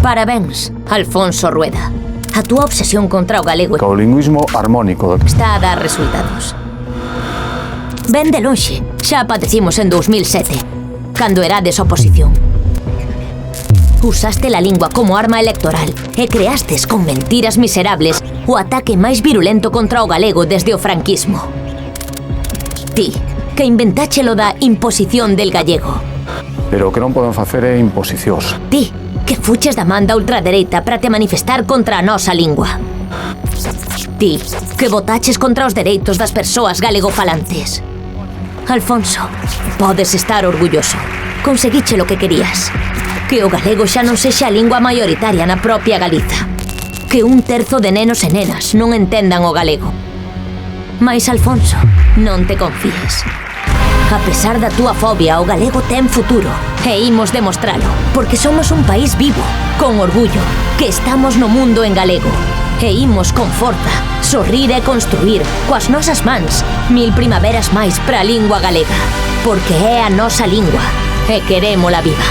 Parabéns, Alfonso Rueda. A túa obsesión contra o galego Co lingüismo armónico está a dar resultados. Ben de lonxe, xa padecimos en 2007, cando erades oposición. Usaste la lingua como arma electoral e creastes con mentiras miserables o ataque máis virulento contra o galego desde o franquismo. Ti, que inventáchelo da imposición del gallego. Pero o que non poden facer é imposicións. Ti, que fuches da man da ultradereita para te manifestar contra a nosa lingua. Ti, que votaches contra os dereitos das persoas galegofalantes. Alfonso, podes estar orgulloso. Conseguiche lo que querías. Que o galego xa non sexa a lingua maioritaria na propia Galiza. Que 1/3 de nenos e nenas non entendan o galego. Mais, Alfonso, non te confíes. A pesar da túa fobia, o galego ten futuro. E imos demostralo, porque somos un país vivo, con orgullo, que estamos no mundo en galego. E imos con forza, sorrir e construir, coas nosas mans, 1000 primaveras máis para a lingua galega. Porque é a nosa lingua, e querémola viva.